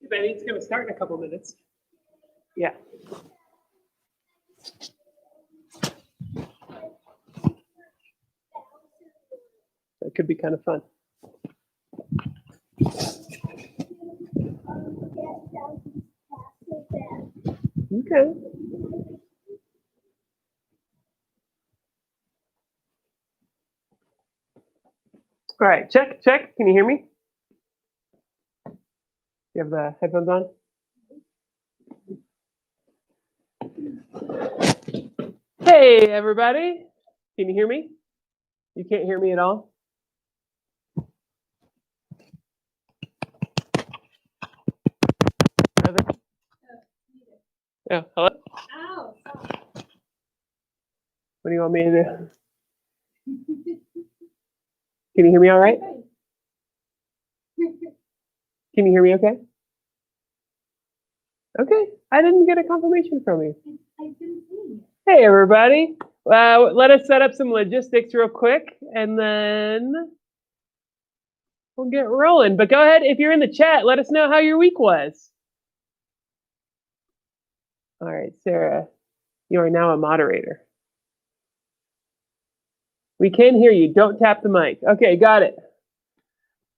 Benny, it's going to start in a couple minutes. Yeah. That could be kind of fun. Okay. All right, check. Can you hear me? You have the headphones on? Hey, everybody. Can you hear me? You can't hear me at all? Oh, hello? What do you want me to do? Can you hear me all right? Can you hear me okay? Okay. I didn't get a confirmation from you. Hey, everybody. Let us set up some logistics real quick, and then we'll get rolling. But go ahead. If you're in the chat, let us know how your week was. All right, Sarah, you are now a moderator. We can hear you. Don't tap the mic. Okay, got it.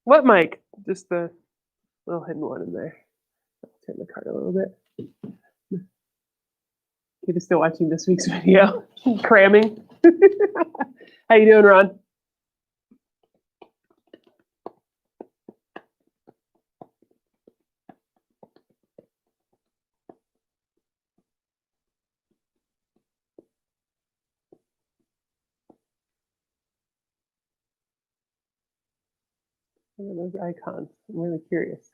What mic? Just the little hidden one in there. I'll turn the card a little bit. Kid is still watching this week's video. Cramming. How you doing, Ron? What are those icons? I'm really curious.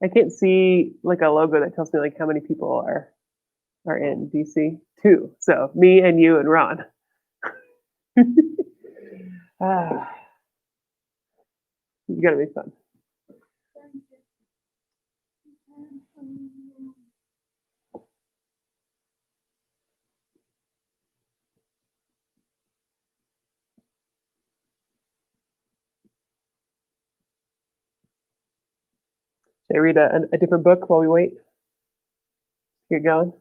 I can't see like a logo that tells me like how many people are in DC. 2. So me and you and Ron. It's gonna be fun. Should I read a different book while we wait? Get going.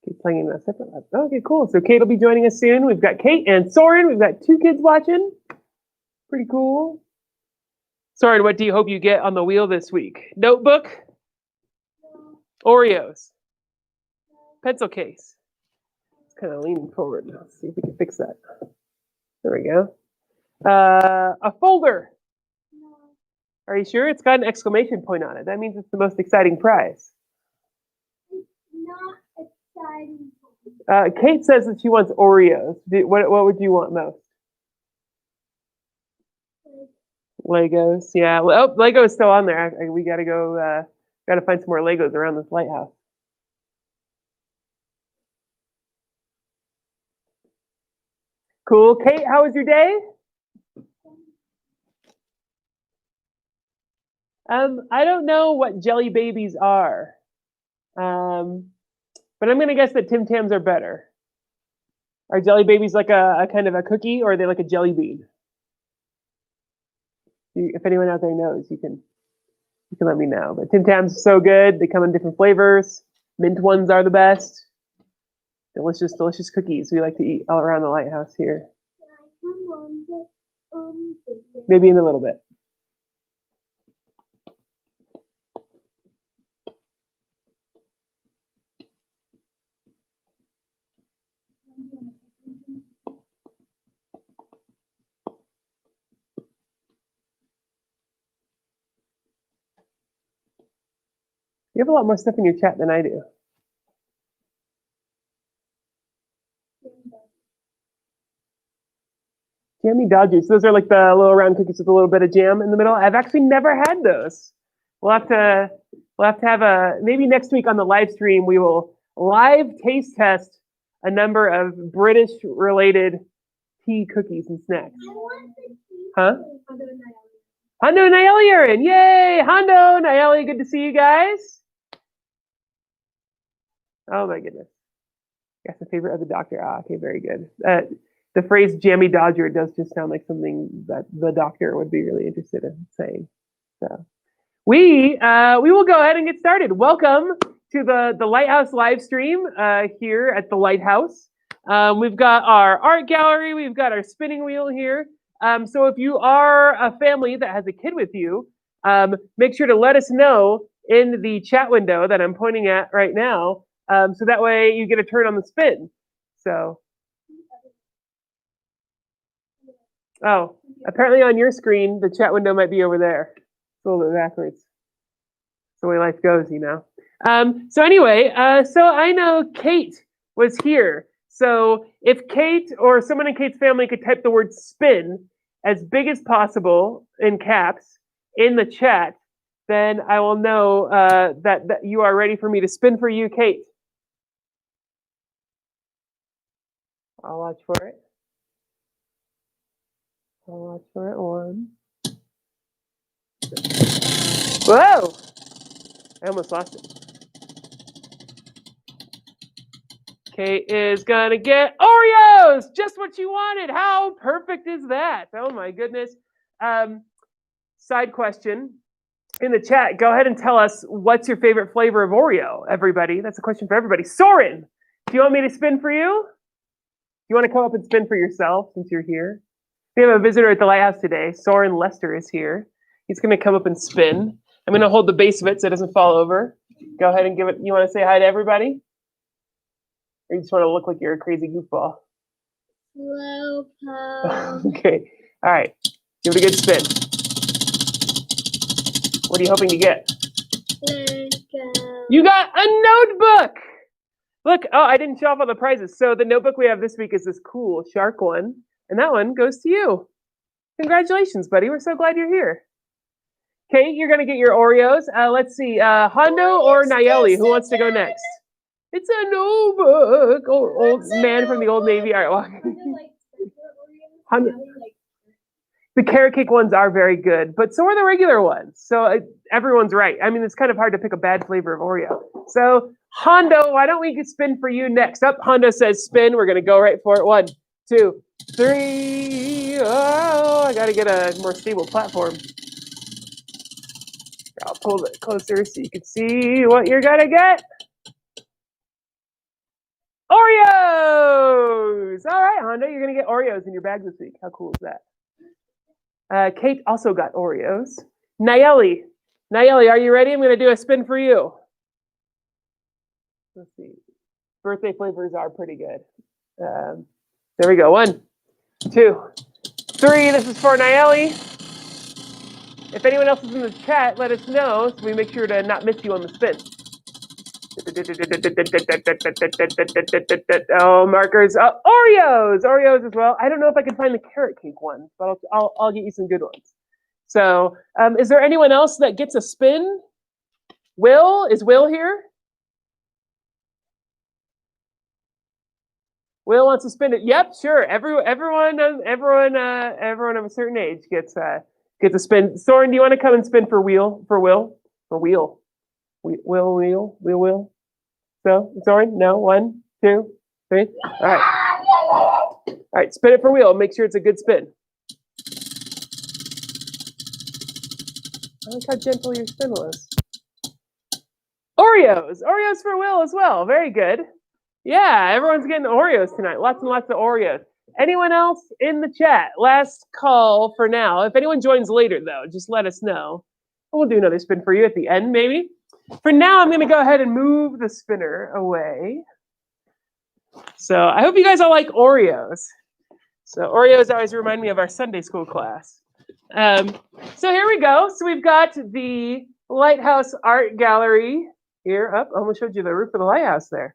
Keep playing in a separate lab. Okay, cool. So Kate will be joining us soon. We've got Kate and Soren. We've got 2 kids watching. Pretty cool. Soren, what do you hope you get on the wheel this week? Notebook? Oreos? Pencil case? It's kind of leaning forward. Let's see if we can fix that. There we go. A folder. Are you sure? It's got an exclamation point on it. That means it's the most exciting prize. It's not exciting. Kate says that she wants Oreos. What would you want most? Legos. Yeah. Oh, Lego is still on there. We gotta go. Gotta find some more Legos around this lighthouse. Cool. Kate, how was your day? I don't know what jelly babies are, but I'm gonna guess that Tim Tams are better. Are jelly babies like a kind of a cookie, or are they like a jelly bean? If anyone out there knows, you can let me know. But Tim Tams are so good. They come in different flavors. Mint ones are the best. Delicious, delicious cookies we like to eat all around the lighthouse here. Maybe in a little bit. You have a lot more stuff in your chat than I do. Jammy Dodgers. Those are like the little round cookies with a little bit of jam in the middle. I've actually never had those. We'll have to have maybe next week on the live stream, we will live taste test a number of British related tea cookies and snacks. I want the tea Huh? Hondo and Nayeli. Hondo and Nayeli are in. Yay! Hondo, Nayeli, good to see you guys. Oh my goodness. That's the favorite of the doctor. Ah, okay, very good. The phrase jammy dodger does just sound like something that the doctor would be really interested in saying. So we will go ahead and get started. Welcome to the Lighthouse live stream here at the Lighthouse. We've got our art gallery. We've got our spinning wheel here. So if you are a family that has a kid with you, make sure to let us know in the chat window that I'm pointing at right now. So that way you get a turn on the spin. So, oh, apparently on your screen, the chat window might be over there. It's a little bit backwards. It's the way life goes, you know. So anyway, so I know Kate was here. So if Kate or someone in Kate's family could type the word spin as big as possible in caps in the chat, then I will know that you are ready for me to spin for you, Kate. I'll watch for it. I'll watch for it. 1. Whoa! I almost lost it. Kate is gonna get Oreos! Just what you wanted. How perfect is that? Oh my goodness. Side question. In the chat, go ahead and tell us what's your favorite flavor of Oreo, everybody. That's a question for everybody. Soren, do you want me to spin for you? You want to come up and spin for yourself since you're here? We have a visitor at the Lighthouse today. Soren Lester is here. He's going to come up and spin. I'm going to hold the base of it so it doesn't fall over. Go ahead and give it. You want to say hi to everybody? Or you just want to look like you're a crazy goofball? Slow pose. Okay. All right. Give it a good spin. What are you hoping to get? You got a notebook! Look, oh, I didn't show off all the prizes. So the notebook we have this week is this cool shark one. And that one goes to you. Congratulations, buddy. We're so glad you're here. Kate, you're going to get your Oreos. Let's see. Hondo or Nayeli? Who wants to go next? It's a notebook. Old man from the Old Navy. All right. Well, the carrot cake ones are very good, but so are the regular ones. So everyone's right. I mean, it's kind of hard to pick a bad flavor of Oreo. So Hondo, why don't we spin for you next? Up, Hondo says spin. We're going to go right for it. 1, 2, 3. Oh, I got to get a more stable platform. I'll pull it closer so you can see what you're going to get. Oreos! All right, Hondo, you're going to get Oreos in your bag this week. How cool is that? Kate also got Oreos. Nayeli, are you ready? I'm going to do a spin for you. Let's see. Birthday flavors are pretty good. There we go. 1, 2, 3. This is for Nayeli. If anyone else is in the chat, let us know so we make sure to not miss you on the spin. Oh, markers. Oreos as well. I don't know if I can find the carrot cake one, but I'll get you some good ones. So, is there anyone else that gets a spin? Is Will here? Will wants to spin it. Yep, sure. Everyone of a certain age gets a spin. Soren, do you want to come and spin for Will? Will. So, Soren, no. 1, 2, 3. All right. Spin it for Will. Make sure it's a good spin. I like how gentle your spin was. Oreos for Will as well. Very good. Yeah, everyone's getting Oreos tonight. Lots and lots of Oreos. Anyone else in the chat? Last call for now. If anyone joins later, though, just let us know. We'll do another spin for you at the end, maybe. For now, I'm going to go ahead and move the spinner away. So I hope you guys all like Oreos. So Oreos always remind me of our Sunday school class. So here we go. So we've got the Lighthouse Art Gallery here. I almost showed you the roof of the lighthouse there.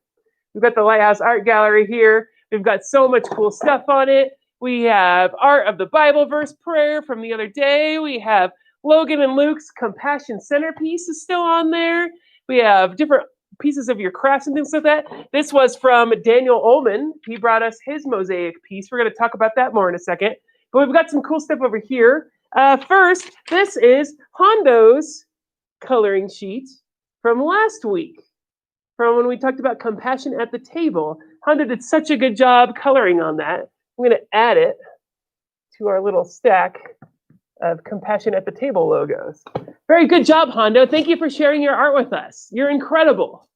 We've got the Lighthouse Art Gallery here. We've got so much cool stuff on it. We have art of the Bible verse prayer from the other day. We have Logan and Luke's Compassion Centerpiece is still on there. We have different pieces of your crafts and things like that. This was from Daniel Ullman. He brought us his mosaic piece. We're going to talk about that more in a second. But we've got some cool stuff over here. First, this is Hondo's coloring sheet from last week, from when we talked about compassion at the table. Hondo did such a good job coloring on that. I'm going to add it to our little stack of compassion at the table logos. Very good job, Hondo. Thank you for sharing your art with us. You're incredible.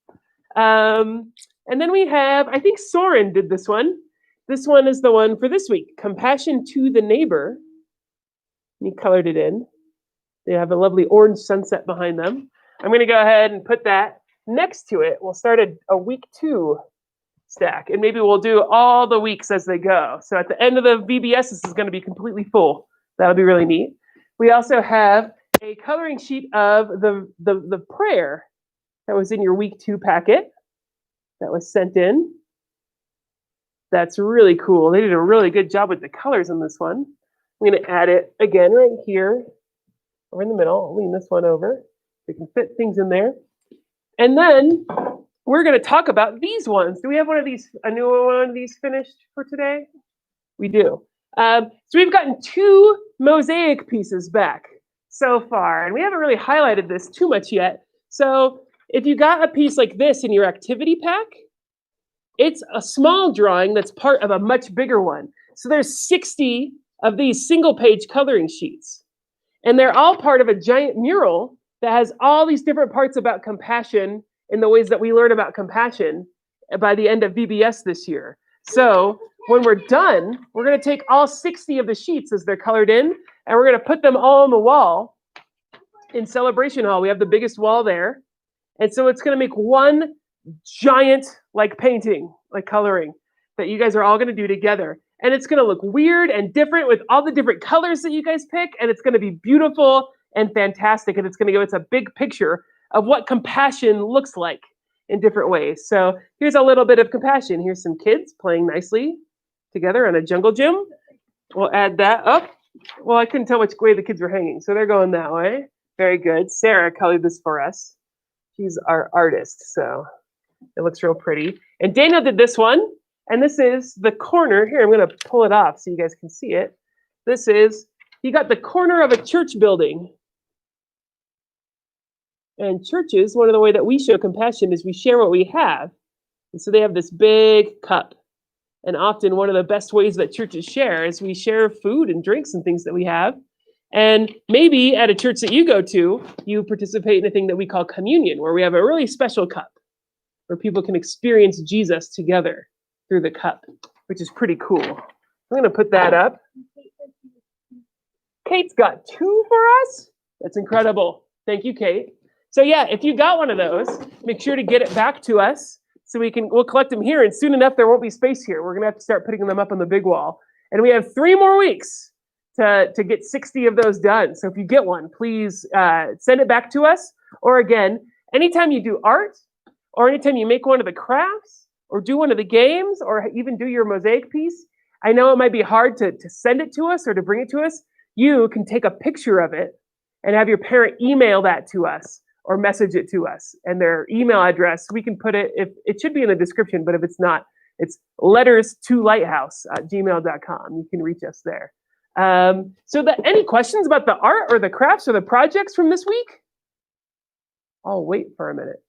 And then we have, I think Soren did this one. This one is the one for this week, Compassion to the Neighbor. He colored it in. They have a lovely orange sunset behind them. I'm going to go ahead and put that next to it. We'll start a week 2 stack, and maybe we'll do all the weeks as they go. So at the end of the VBS, this is going to be completely full. That'll be really neat. We also have a coloring sheet of the prayer that was in your week 2 packet that was sent in. That's really cool. They did a really good job with the colors on this one. I'm going to add it again right here, or in the middle. I'll lean this one over. We can fit things in there. And then we're going to talk about these ones. Do we have one of these, a new one of these finished for today? We do. So we've gotten 2 mosaic pieces back so far, and we haven't really highlighted this too much yet. So if you got a piece like this in your activity pack, it's a small drawing that's part of a much bigger one. So there's 60 of these single-page coloring sheets, and they're all part of a giant mural that has all these different parts about compassion in the ways that we learn about compassion by the end of VBS this year. So when we're done, we're going to take all 60 of the sheets as they're colored in, and we're going to put them all on the wall in Celebration Hall. We have the biggest wall there. And so it's going to make one giant like painting, like coloring, that you guys are all going to do together. And it's going to look weird and different with all the different colors that you guys pick. And it's going to be beautiful and fantastic. And it's going to give us a big picture of what compassion looks like in different ways. So here's a little bit of compassion. Here's some kids playing nicely together on a jungle gym. We'll add that up. Well, I couldn't tell which way the kids were hanging, so they're going that way. Very good. Sarah colored this for us. She's our artist, so it looks real pretty. And Daniel did this one, and this is the corner. Here, I'm going to pull it off so you guys can see it. This is, you got the corner of a church building. And churches, one of the ways that we show compassion is we share what we have. And so they have this big cup. And often one of the best ways that churches share is we share food and drinks and things that we have. And maybe at a church that you go to, you participate in a thing that we call communion, where we have a really special cup where people can experience Jesus together through the cup, which is pretty cool. I'm going to put that up. Kate's got 2 for us. That's incredible. Thank you, Kate. So yeah, if you got one of those, make sure to get it back to us so we'll collect them here. And soon enough, there won't be space here. We're going to have to start putting them up on the big wall. And we have 3 more weeks to get 60 of those done. So if you get one, please send it back to us. Or again, anytime you do art, or anytime you make one of the crafts, or do one of the games, or even do your mosaic piece, I know it might be hard to send it to us or to bring it to us. You can take a picture of it and have your parent email that to us or message it to us. And their email address, we can put it, if it should be in the description, but if it's not, it's letters2lighthouse@gmail.com. You can reach us there. So any questions about the art or the crafts or the projects from this week? I'll wait for a minute.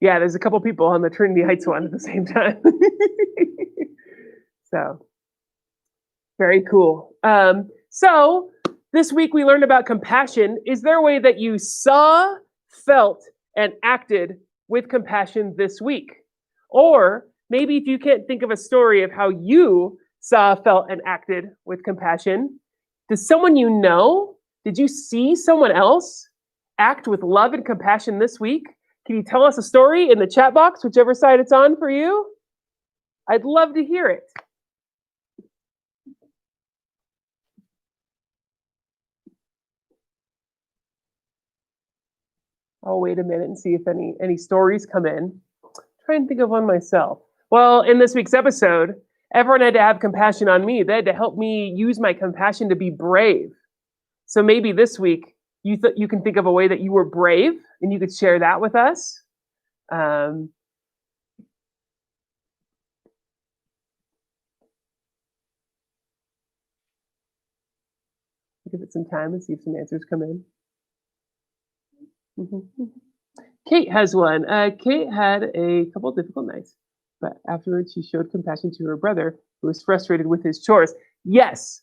Yeah, there's a couple people on the Trinity Heights one at the same time. So, very cool. So this week we learned about compassion. Is there a way that you saw, felt, and acted with compassion this week? Or maybe if you can't think of a story of how you saw, felt, and acted with compassion, does someone you know, did you see someone else act with love and compassion this week? Can you tell us a story in the chat box, whichever side it's on for you? I'd love to hear it. I'll wait a minute and see if any stories come in. Try and think of one myself. Well, in this week's episode, everyone had to have compassion on me. They had to help me use my compassion to be brave. So maybe this week you can think of a way that you were brave and you could share that with us. Give it some time and see if some answers come in. Kate has one. Kate had a couple of difficult nights, but afterwards she showed compassion to her brother who was frustrated with his chores. Yes,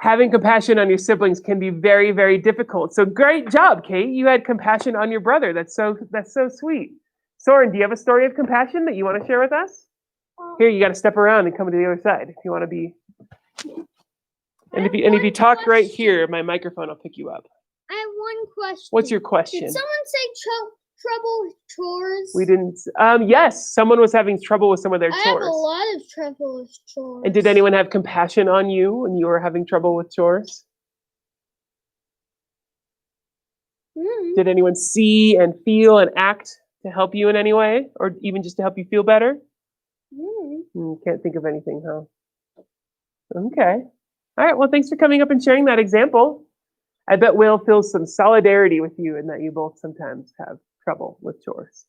having compassion on your siblings can be very, very difficult. So great job, Kate. You had compassion on your brother. That's so sweet. Soren, do you have a story of compassion that you want to share with us? Here, you got to step around and come to the other side if you want to be. And if you talk right here, my microphone will pick you up. I have one question. What's your question? Did someone say trouble with chores? We didn't. Yes, someone was having trouble with some of their chores. I have a lot of trouble with chores. And did anyone have compassion on you when you were having trouble with chores? Did anyone see and feel and act to help you in any way, or even just to help you feel better? Can't think of anything, huh? Okay. All right. Well, thanks for coming up and sharing that example. I bet Will feels some solidarity with you in that you both sometimes have trouble with chores.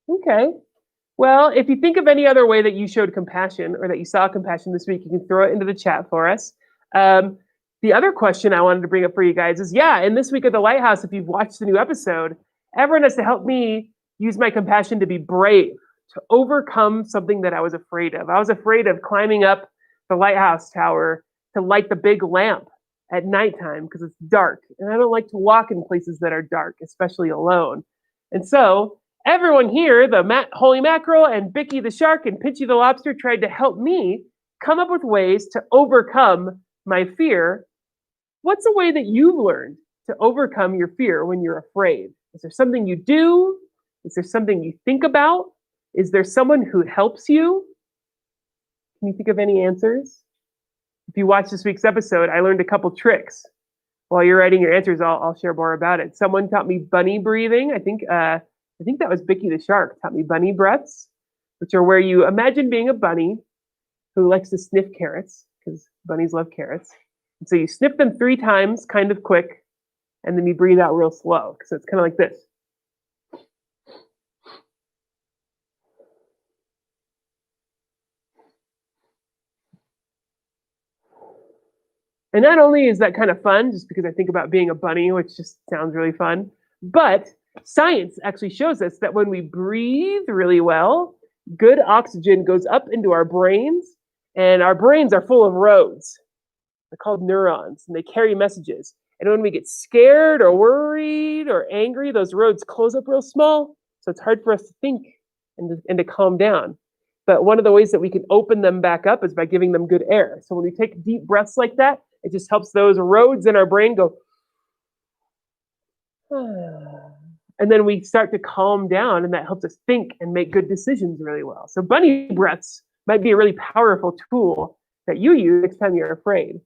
Okay. Well, if you think of any other way that you showed compassion or that you saw compassion this week, you can throw it into the chat for us. The other question I wanted to bring up for you guys is, in this week at the Lighthouse, if you've watched the new episode, everyone has to help me use my compassion to be brave, to overcome something that I was afraid of. I was afraid of climbing up the lighthouse tower to light the big lamp at nighttime because it's dark. And I don't like to walk in places that are dark, especially alone. And so everyone here, the Holy Mackerel and Bicky the Shark and Pinchy the Lobster, tried to help me come up with ways to overcome my fear. What's a way that you've learned to overcome your fear when you're afraid? Is there something you do? Is there something you think about? Is there someone who helps you? Can you think of any answers? If you watch this week's episode, I learned a couple tricks. While you're writing your answers, I'll share more about it. Someone taught me bunny breathing. I think that was Bicky the Shark taught me bunny breaths, which are where you imagine being a bunny who likes to sniff carrots, because bunnies love carrots. And so you sniff them 3 times, kind of quick, and then you breathe out real slow. So it's kind of like this. And not only is that kind of fun, just because I think about being a bunny, which just sounds really fun, but science actually shows us that when we breathe really well, good oxygen goes up into our brains, and our brains are full of roads. They're called neurons, and they carry messages. And when we get scared or worried or angry, those roads close up real small, so it's hard for us to think and to calm down. But one of the ways that we can open them back up is by giving them good air. So when we take deep breaths like that, it just helps those roads in our brain go. And then we start to calm down, and that helps us think and make good decisions really well. So bunny breaths might be a really powerful tool that you use next time you're afraid.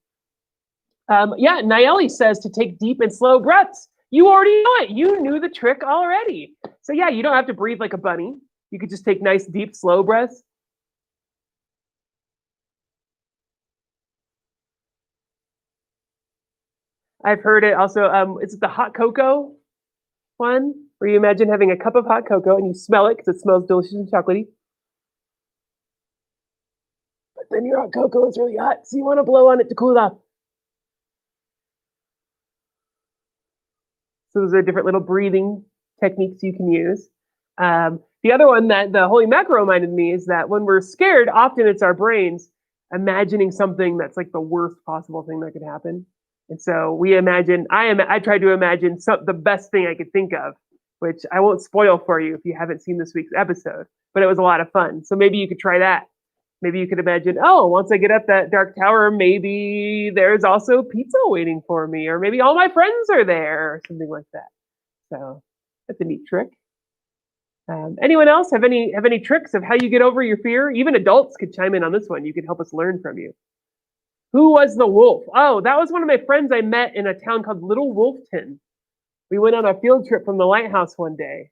Nayeli says to take deep and slow breaths. You already know it. You knew the trick already. So you don't have to breathe like a bunny. You could just take nice, deep, slow breaths. I've heard it also. Is it the hot cocoa one, where you imagine having a cup of hot cocoa and you smell it because it smells delicious and chocolatey. But then your hot cocoa is really hot, so you want to blow on it to cool off. So those are different little breathing techniques you can use. The other one that the Holy Mackerel reminded me is that when we're scared, often it's our brains imagining something that's like the worst possible thing that could happen. And so we imagine, I tried to imagine the best thing I could think of, which I won't spoil for you if you haven't seen this week's episode, but it was a lot of fun. So maybe you could try that. Maybe you could imagine, once I get up that dark tower, maybe there's also pizza waiting for me, or maybe all my friends are there, or something like that. So that's a neat trick. Anyone else have any tricks of how you get over your fear? Even adults could chime in on this one. You could help us learn from you. Who was the wolf? Oh, that was one of my friends I met in a town called Little Wolfton. We went on a field trip from the lighthouse one day.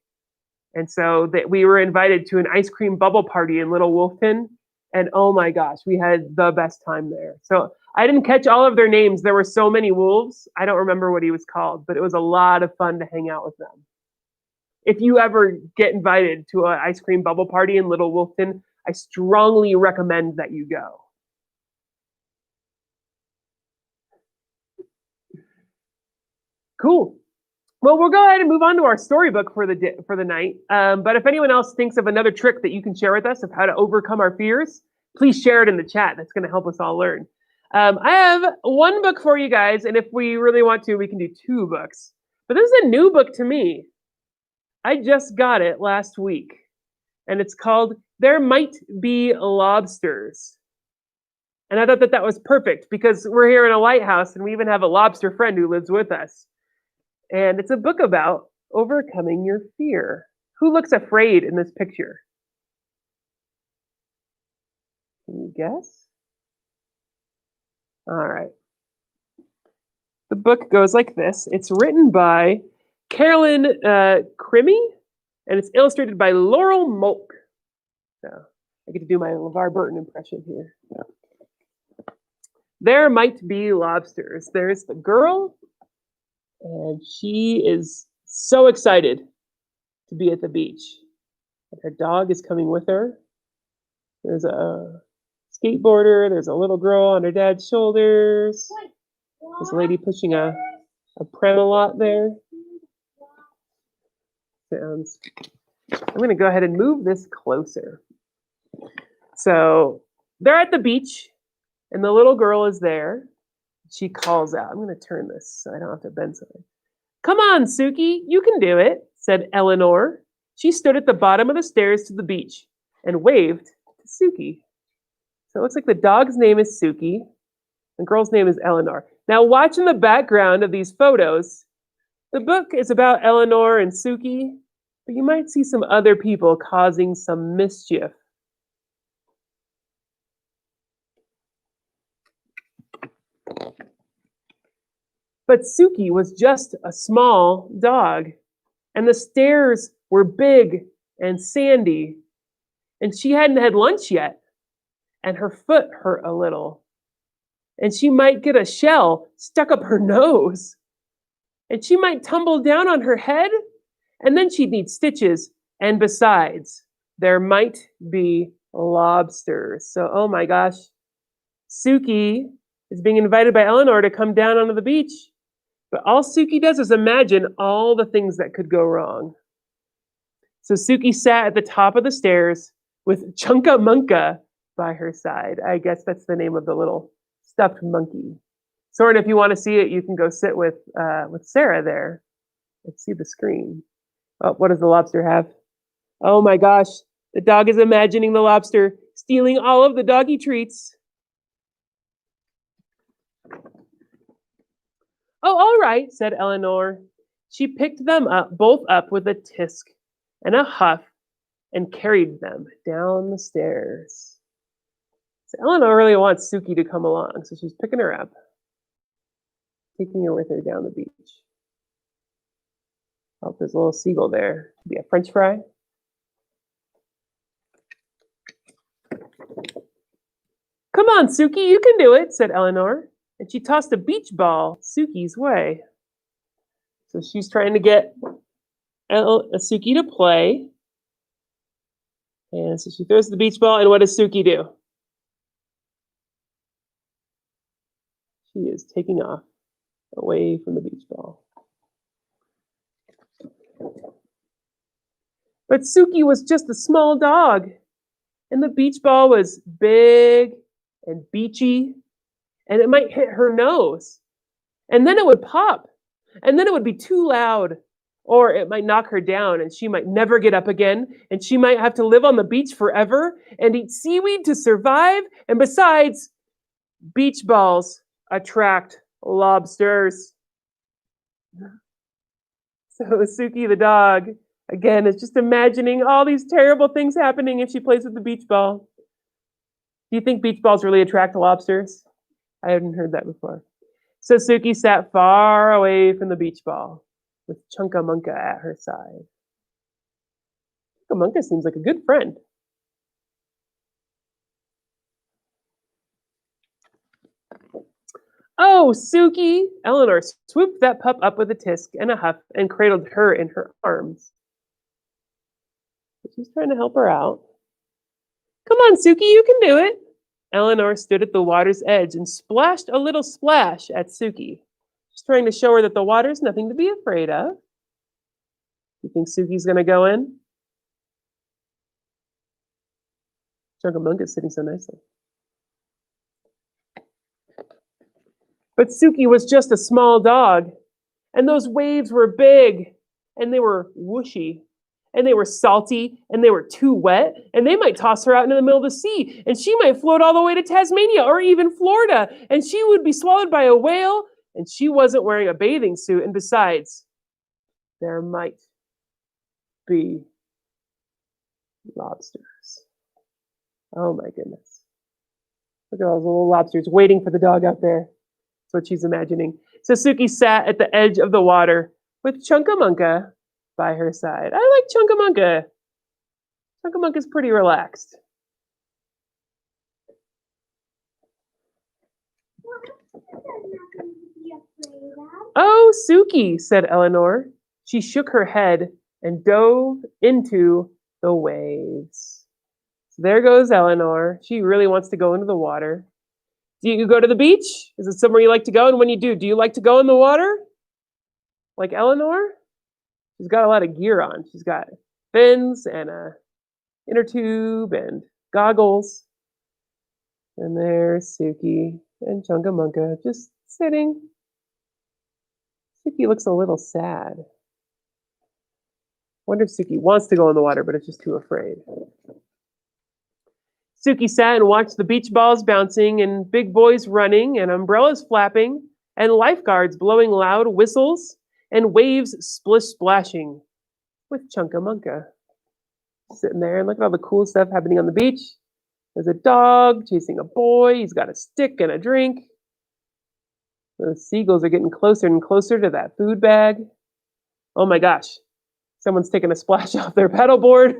And so we were invited to an ice cream bubble party in Little Wolfton. And oh my gosh, we had the best time there. So I didn't catch all of their names. There were so many wolves. I don't remember what he was called, but it was a lot of fun to hang out with them. if you ever get invited to an ice cream bubble party in Little Wolfton, I strongly recommend that you go. Cool. Well, we'll go ahead and move on to our storybook for the night. But if anyone else thinks of another trick that you can share with us of how to overcome our fears, please share it in the chat. That's going to help us all learn. I have one book for you guys, and if we really want to, we can do 2 books. But this is a new book to me. I just got it last week, and it's called There Might Be Lobsters. And I thought that that was perfect because we're here in a lighthouse, and we even have a lobster friend who lives with us. And it's a book about overcoming your fear. Who looks afraid in this picture? Can you guess? All right. The book goes like this. It's written by Carolyn Crimmy, and it's illustrated by Laurel Molk. So I get to do my LeVar Burton impression here. There might be lobsters. There's the girl, and she is so excited to be at the beach. And her dog is coming with her. There's a skateboarder. There's a little girl on her dad's shoulders. There's a lady pushing a pram-a-lot there. I'm going to go ahead and move this closer. So they're at the beach, and the little girl is there. She calls out. I'm going to turn this so I don't have to bend something. Come on, Suki, you can do it, said Eleanor. She stood at the bottom of the stairs to the beach and waved to Suki. So it looks like the dog's name is Suki. The girl's name is Eleanor. Now watch in the background of these photos. The book is about Eleanor and Suki, but you might see some other people causing some mischief. But Suki was just a small dog, and the stairs were big and sandy, and she hadn't had lunch yet, and her foot hurt a little, and she might get a shell stuck up her nose, and she might tumble down on her head, and then she'd need stitches, and besides, there might be lobsters. So, oh my gosh, Suki is being invited by Eleanor to come down onto the beach. But all Suki does is imagine all the things that could go wrong. So Suki sat at the top of the stairs with Chunka Munka by her side. I guess that's the name of the little stuffed monkey. Soren, if you want to see it, you can go sit with Sarah there. Let's see the screen. Oh, what does the lobster have? Oh my gosh, the dog is imagining the lobster stealing all of the doggy treats. Oh, all right, said Eleanor. She picked them up, both up with a tisk and a huff, and carried them down the stairs. So Eleanor really wants Suki to come along, so she's picking her up, taking her with her down the beach. Oh, there's a little seagull there. Could be a French fry. Come on, Suki, you can do it, said Eleanor. And she tossed a beach ball Suki's way. So she's trying to get Suki to play. And so she throws the beach ball, and what does Suki do? She is taking off away from the beach ball. But Suki was just a small dog, and the beach ball was big and beachy, and it might hit her nose, and then it would pop, and then it would be too loud, or it might knock her down, and she might never get up again, and she might have to live on the beach forever and eat seaweed to survive, and besides, beach balls attract lobsters. So Suki the dog, again, is just imagining all these terrible things happening if she plays with the beach ball. Do you think beach balls really attract lobsters? I hadn't heard that before. So Suki sat far away from the beach ball with Chunka Munka at her side. Chunka Munka seems like a good friend. Oh, Suki! Eleanor swooped that pup up with a tisk and a huff and cradled her in her arms. She's trying to help her out. Come on, Suki, you can do it. Eleanor stood at the water's edge and splashed a little splash at Suki. She's trying to show her that the water's nothing to be afraid of. You think Suki's going to go in? Chunkamunka's sitting so nicely. But Suki was just a small dog, and those waves were big, and they were whooshy, and they were salty, and they were too wet, and they might toss her out into the middle of the sea, and she might float all the way to Tasmania or even Florida, and she would be swallowed by a whale, and she wasn't wearing a bathing suit, and besides, there might be lobsters. Oh my goodness. Look at all those little lobsters waiting for the dog out there. That's what she's imagining. So Suki sat at the edge of the water with Chunkamunka by her side. I like Chunkamunka. Chunkamunka's pretty relaxed. Oh, Suki, said Eleanor. She shook her head and dove into the waves. So there goes Eleanor. She really wants to go into the water. Do you go to the beach? Is it somewhere you like to go? And when you do you like to go in the water? Like Eleanor? She's got a lot of gear on. She's got fins and a inner tube and goggles. And there's Suki and Chunkamunka just sitting. Suki looks a little sad. Wonder if Suki wants to go in the water, but is just too afraid. Suki sat and watched the beach balls bouncing and big boys running and umbrellas flapping and lifeguards blowing loud whistles and waves splish-splashing with Chunkamunka. Sitting there and look at all the cool stuff happening on the beach. There's a dog chasing a boy. He's got a stick and a drink. The seagulls are getting closer and closer to that food bag. Oh my gosh. Someone's taking a splash off their paddleboard.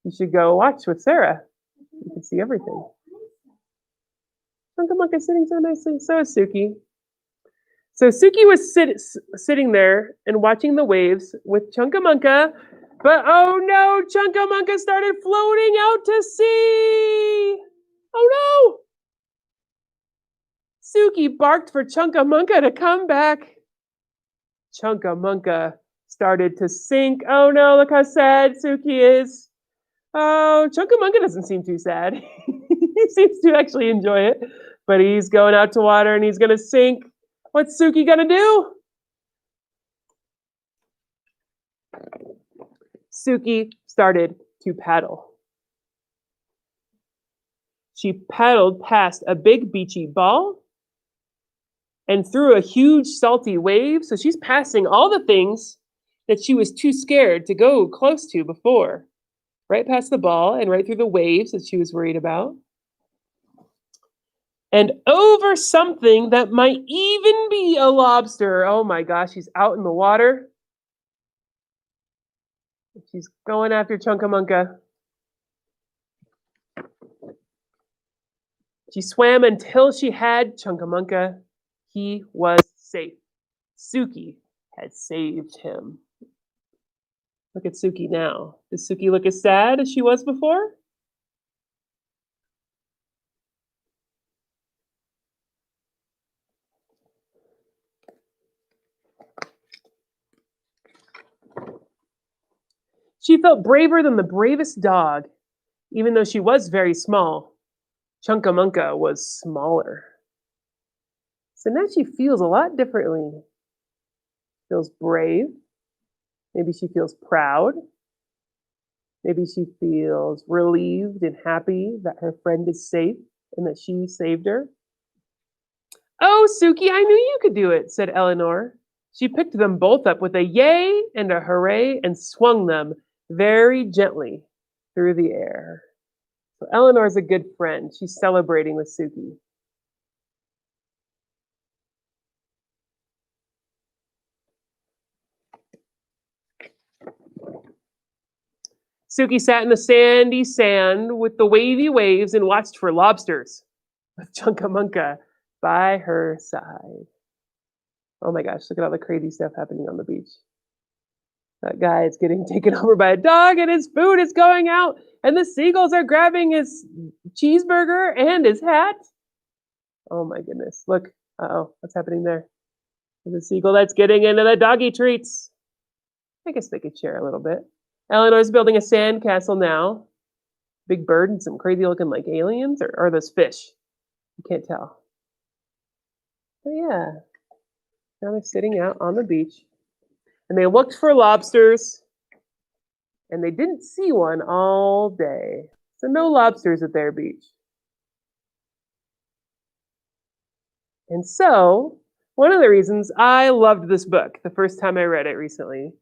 You should go watch with Sarah. You can see everything. Chunkamunka's sitting so nicely. So is Suki. So Suki was sitting there and watching the waves with Chunkamunka. But oh no, Chunkamunka started floating out to sea. Oh no. Suki barked for Chunkamunka to come back. Chunkamunka started to sink. Oh no, look how sad Suki is. Oh, Chunkamunka doesn't seem too sad. He seems to actually enjoy it. But he's going out to water and he's going to sink. What's Suki going to do? Suki started to paddle. She paddled past a big beachy ball and through a huge salty wave. So she's passing all the things that she was too scared to go close to before. Right past the ball and right through the waves that she was worried about. And over something that might even be a lobster. Oh my gosh, she's out in the water. She's going after Chunkamunka. She swam until she had Chunkamunka. He was safe. Suki had saved him. Look at Suki now. Does Suki look as sad as she was before? She felt braver than the bravest dog, even though she was very small. Chunkamunka was smaller. So now she feels a lot differently. Feels brave. Maybe she feels proud. Maybe she feels relieved and happy that her friend is safe and that she saved her. Oh, Suki, I knew you could do it, said Eleanor. She picked them both up with a yay and a hooray and swung them very gently through the air. So Eleanor's a good friend. She's celebrating with Suki. Suki sat in the sandy sand with the wavy waves and watched for lobsters with Chunkamunka by her side. Oh my gosh, look at all the crazy stuff happening on the beach. That guy is getting taken over by a dog and his food is going out and the seagulls are grabbing his cheeseburger and his hat. Oh my goodness. Look. Uh-oh. What's happening there? There's a seagull that's getting into the doggy treats. I guess they could share a little bit. Eleanor's building a sand castle now. Big bird and some crazy looking like aliens or are those fish? You can't tell. But yeah. Now they're sitting out on the beach. And they looked for lobsters. And they didn't see one all day. So no lobsters at their beach. And so, one of the reasons I loved this book the first time I read it recently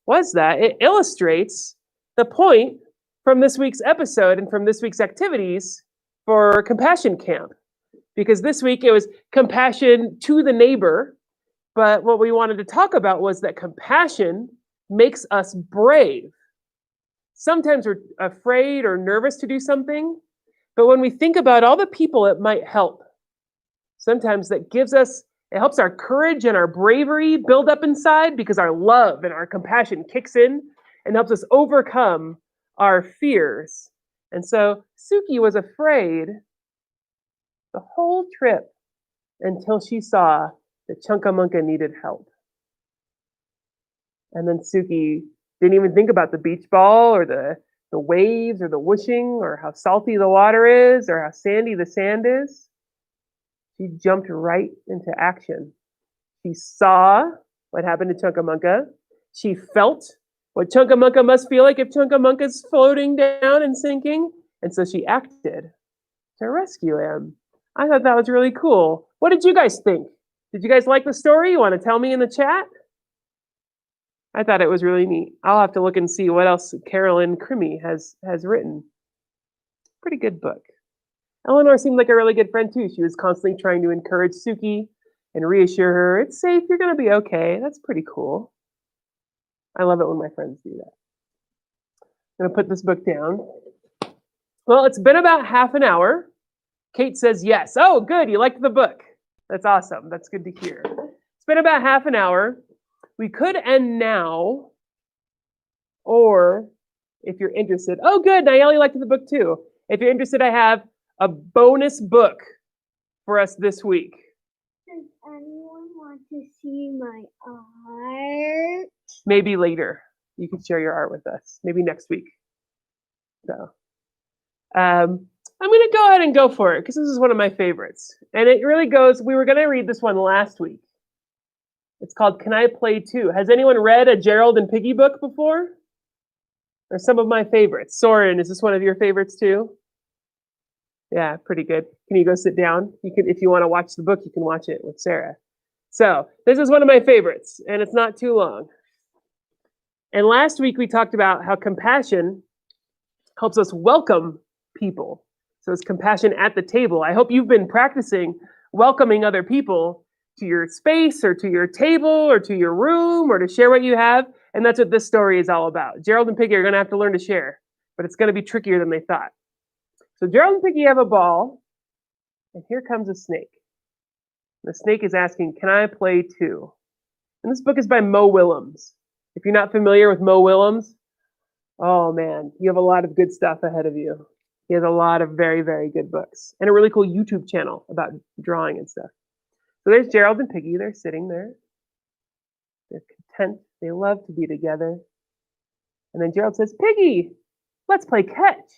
was that it illustrates the point from this week's episode and from this week's activities for Compassion Camp. Because this week it was compassion to the neighbor, but what we wanted to talk about was that compassion makes us brave. Sometimes we're afraid or nervous to do something, but when we think about all the people it might help, sometimes that it helps our courage and our bravery build up inside because our love and our compassion kicks in and helps us overcome our fears. And so Suki was afraid the whole trip until she saw that Chunkamunka needed help. And then Suki didn't even think about the beach ball or the waves or the whooshing or how salty the water is or how sandy the sand is. She jumped right into action. She saw what happened to Chunkamunka. She felt what Chunkamunka must feel like if Chunkamunka's floating down and sinking. And so she acted to rescue him. I thought that was really cool. What did you guys think? Did you guys like the story? You want to tell me in the chat? I thought it was really neat. I'll have to look and see what else Carolyn Crimmy has written. Pretty good book. Eleanor seemed like a really good friend too. She was constantly trying to encourage Suki and reassure her, it's safe, you're going to be okay. That's pretty cool. I love it when my friends do that. I'm going to put this book down. Well, it's been about half an hour. Kate says yes. Oh, good. You liked the book. That's awesome. That's good to hear. It's been about half an hour. We could end now, or if you're interested, oh, good. Nayeli liked the book too. If you're interested, I have a bonus book for us this week. Does anyone want to see my art? Maybe later. You can share your art with us. Maybe next week. So, I'm going to go ahead and go for it because this is one of my favorites. And it really goes, we were going to read this one last week. It's called Can I Play Too? Has anyone read a Gerald and Piggy book before? Or some of my favorites. Soren, is this one of your favorites too? Yeah, pretty good. Can you go sit down? You can, if you want to watch the book, you can watch it with Sarah. So this is one of my favorites, and it's not too long. And last week we talked about how compassion helps us welcome people. So it's compassion at the table. I hope you've been practicing welcoming other people to your space or to your table or to your room or to share what you have. And that's what this story is all about. Gerald and Piggy are going to have to learn to share, but it's going to be trickier than they thought. So Gerald and Piggy have a ball, and here comes a snake. The snake is asking, can I play too? And this book is by Mo Willems. If you're not familiar with Mo Willems, oh man, you have a lot of good stuff ahead of you. He has a lot of very, very good books and a really cool YouTube channel about drawing and stuff. So there's Gerald and Piggy. They're sitting there. They're content. They love to be together. And then Gerald says, Piggy, let's play catch.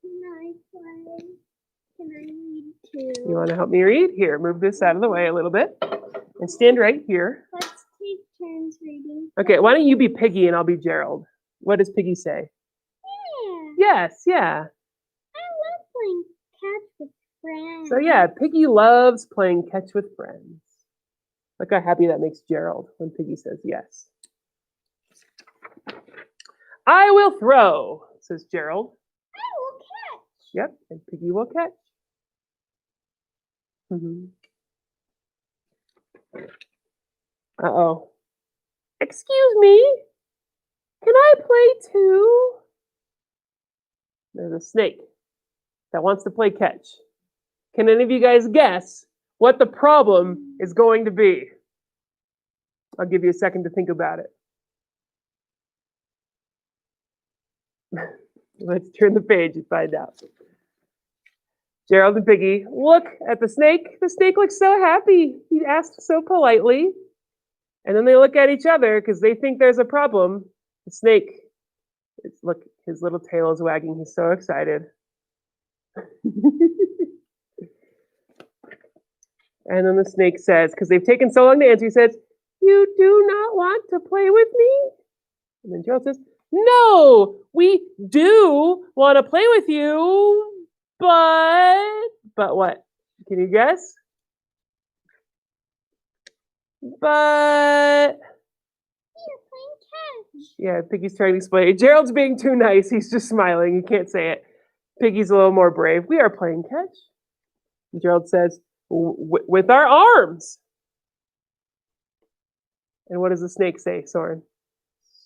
Can I play? Can I read too? You want to help me read? Here, move this out of the way a little bit. And stand right here. Let's take turns reading. Okay, why don't you be Piggy and I'll be Gerald? What does Piggy say? Yeah. Yes, yeah. I love playing catch with friends. So yeah, Piggy loves playing catch with friends. Look how happy that makes Gerald when Piggy says yes. I will throw, says Gerald. I will catch. Yep, and Piggy will catch. Uh-oh. Excuse me, can I play too? There's a snake that wants to play catch. Can any of you guys guess what the problem is going to be? I'll give you a second to think about it. Let's turn the page and find out. Gerald and Piggy look at the snake. The snake looks so happy. He asked so politely. And then they look at each other because they think there's a problem. The snake, look, his little tail is wagging. He's so excited. And then the snake says, because they've taken so long to answer, he says, "You do not want to play with me?" And then Gerald says, "No, we do want to play with you, but what? Can you guess? But yeah, Piggy's trying to explain. Gerald's being too nice. He's just smiling. He can't say it. Piggy's a little more brave. "We are playing catch." And Gerald says, "With our arms." And what does the snake say, Soren?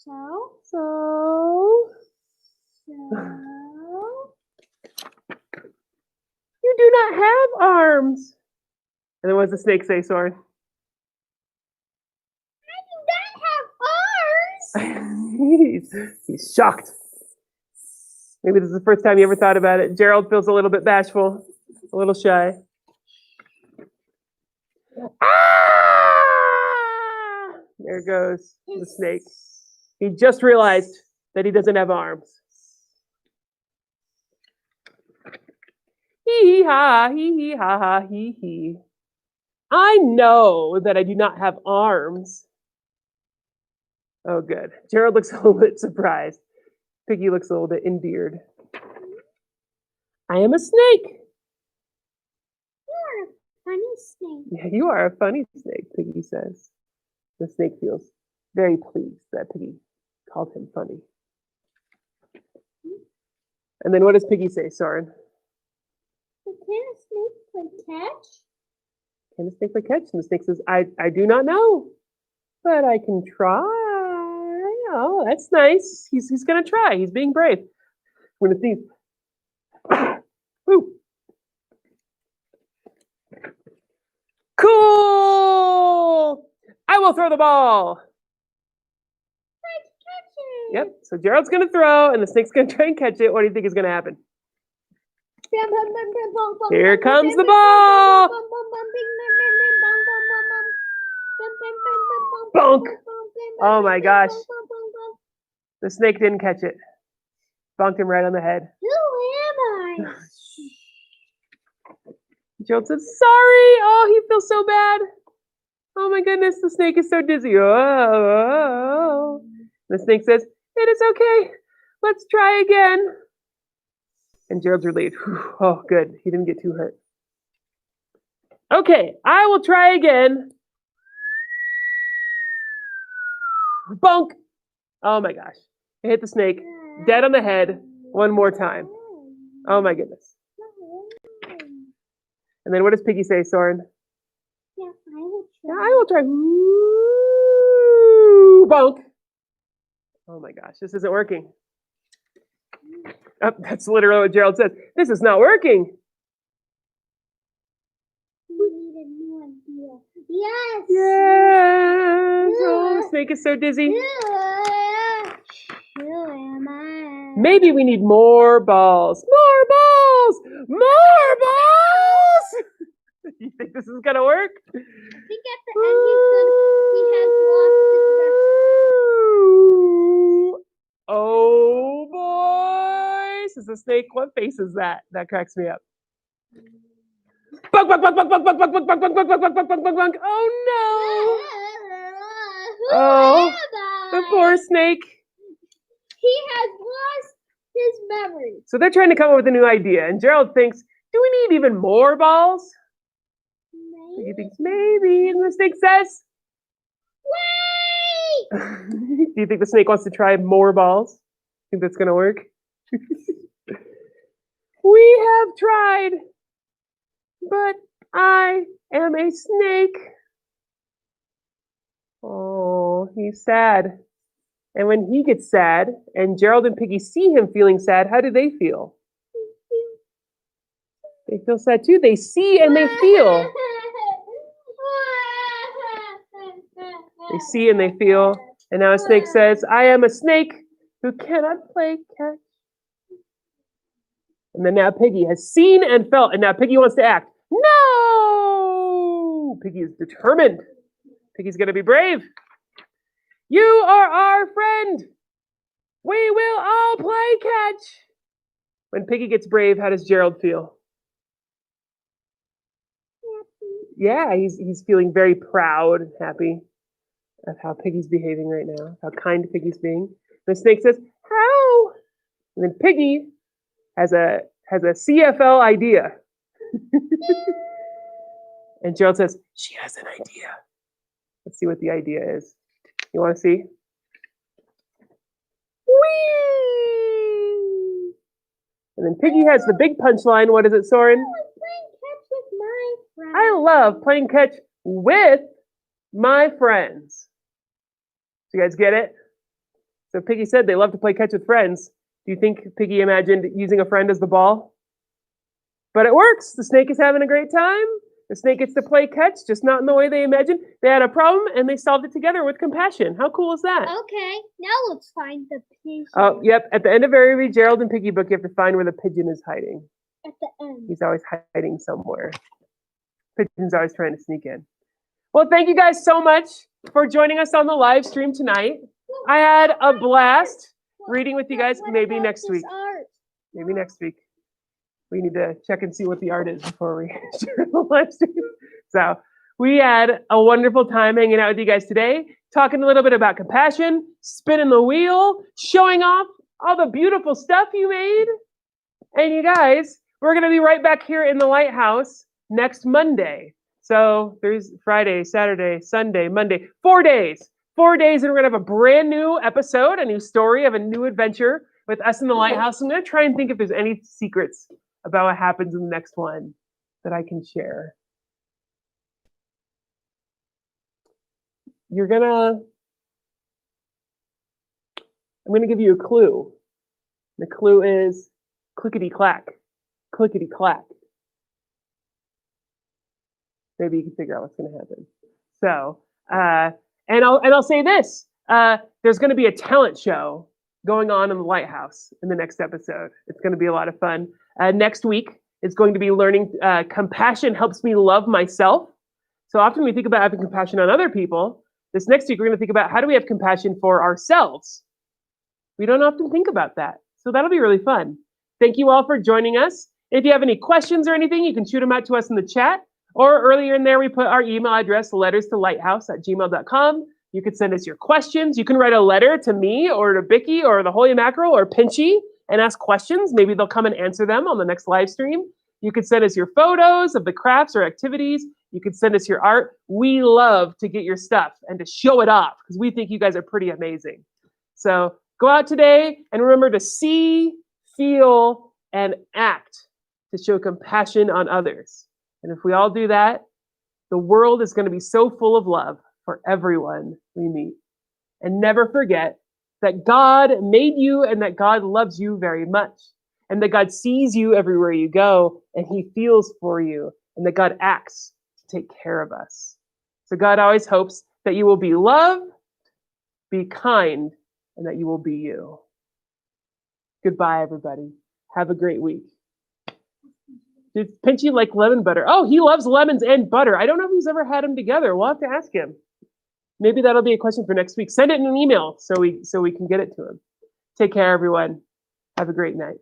So? You do not have arms. And then what does the snake say, Soren? I do not have arms. He's shocked. Maybe this is the first time you ever thought about it. Gerald feels a little bit bashful, a little shy. Ah! There goes the snake. He just realized that he doesn't have arms. Hee hee ha, hee hee ha ha, hee hee. I know that I do not have arms. Oh, good. Gerald looks a little bit surprised. Piggy looks a little bit endeared. I am a snake. You're a funny snake. Yeah, you are a funny snake, Piggy says. The snake feels very pleased that Piggy called him funny. And then what does Piggy say, Soren? Can a snake play catch? Can a snake play catch? And the snake says, I do not know, but I can try. Oh, that's nice. He's going to try. He's being brave. We're going to see. Woo. Cool! I will throw the ball. Yep, so Gerald's going to throw, and the snake's going to try and catch it. What do you think is going to happen? Here comes the ball! Bonk! Oh my gosh. The snake didn't catch it. Bonked him right on the head. Who am I? Gerald said, "Sorry." Oh, he feels so bad. Oh my goodness, the snake is so dizzy. Oh. The snake says, "It is okay. Let's try again." And Gerald's relieved. Whew. Oh, good. He didn't get too hurt. "Okay, I will try again." Bonk! Oh my gosh. It hit the snake dead on the head one more time. Oh my goodness. And then what does Piggy say, Soren? Yeah, I will try. Yeah, I will try. Ooh, bonk. Oh my gosh, this isn't working. Oh, that's literally what Gerald says. This is not working. We need a new idea. Yes. Yes. Oh, the snake is so dizzy. Who am I? Maybe we need more balls. More balls. More balls. You think this is gonna work? I think at the end he has lost his Ooh. Oh boy! Says the snake. What face is that? That cracks me up. Bunk, bunk, bunk, bunk, bunk, bunk, bunk, bunk, bunk, bunk, bunk, bunk, bunk, bunk, bunk, bunk. Oh no! Oh, the poor snake. He has lost his memory. So they're trying to come up with a new idea, and Gerald thinks, "Do we need even more balls?" He thinks maybe, and the snake says, Wait! "Do you think the snake wants to try more balls? Think that's gonna work?" We have tried, but I am a snake. Oh, he's sad. And when he gets sad, and Gerald and Piggy see him feeling sad, how do they feel? They feel sad too. They see and they feel. They see and they feel. And now a snake says, "I am a snake who cannot play catch." And then now Piggy has seen and felt, and now Piggy wants to act. No! Piggy is determined. Piggy's going to be brave. You are our friend. We will all play catch. When Piggy gets brave, how does Gerald feel? Yeah, he's feeling very proud and happy of how Piggy's behaving right now, how kind Piggy's being. The snake says, "How?" And then Piggy has a CFL idea. And Gerald says, "She has an idea." Let's see what the idea is. You want to see? Whee! And then Piggy has the big punchline. What is it, Soren? I love playing catch with my friends. Do you guys get it? So Piggy said they love to play catch with friends. Do you think Piggy imagined using a friend as the ball? But it works. The snake is having a great time. The snake gets to play catch, just not in the way they imagined. They had a problem and they solved it together with compassion. How cool is that? Okay, now let's find the pigeon. Oh, yep. At the end of every Gerald and Piggy book, you have to find where the pigeon is hiding. At the end. He's always hiding somewhere. Pigeon's always trying to sneak in. Well, thank you guys so much for joining us on the live stream tonight. I had a blast reading with you guys. Maybe next week. Maybe next week. We need to check and see what the art is before we share the live stream. So we had a wonderful time hanging out with you guys today, talking a little bit about compassion, spinning the wheel, showing off all the beautiful stuff you made. And you guys, we're going to be right back here in the lighthouse next Monday. So there's Friday, Saturday, Sunday, Monday, 4 days. 4 days, and we're going to have a brand new episode, a new story of a new adventure with us in the lighthouse. I'm going to try and think if there's any secrets about what happens in the next one that I can share. I'm gonna give you a clue. The clue is clickety-clack, clickety-clack. Maybe you can figure out what's gonna happen. So, and I'll say this, there's gonna be a talent show going on in the lighthouse in the next episode. It's gonna be a lot of fun. Next week is going to be learning compassion helps me love myself. So often we think about having compassion on other people. This next week, we're going to think about how do we have compassion for ourselves. We don't often think about that. So that'll be really fun. Thank you all for joining us. If you have any questions or anything, you can shoot them out to us in the chat. Or earlier in there, we put our email address, letterstolighthouse@gmail.com. You could send us your questions. You can write a letter to me or to Bicky or the Holy Mackerel or Pinchy and ask questions. Maybe they'll come and answer them on the next live stream. You could send us your photos of the crafts or activities. You could send us your art. We love to get your stuff and to show it off because we think you guys are pretty amazing. So go out today and remember to see, feel, and act to show compassion on others. And if we all do that, the world is going to be so full of love for everyone we meet. And never forget that God made you and that God loves you very much. And that God sees you everywhere you go and he feels for you. And that God acts to take care of us. So God always hopes that you will be loved, be kind, and that you will be you. Goodbye, everybody. Have a great week. Does Pinchy like lemon butter? Oh, he loves lemons and butter. I don't know if he's ever had them together. We'll have to ask him. Maybe that'll be a question for next week. Send it in an email so we can get it to him. Take care, everyone. Have a great night.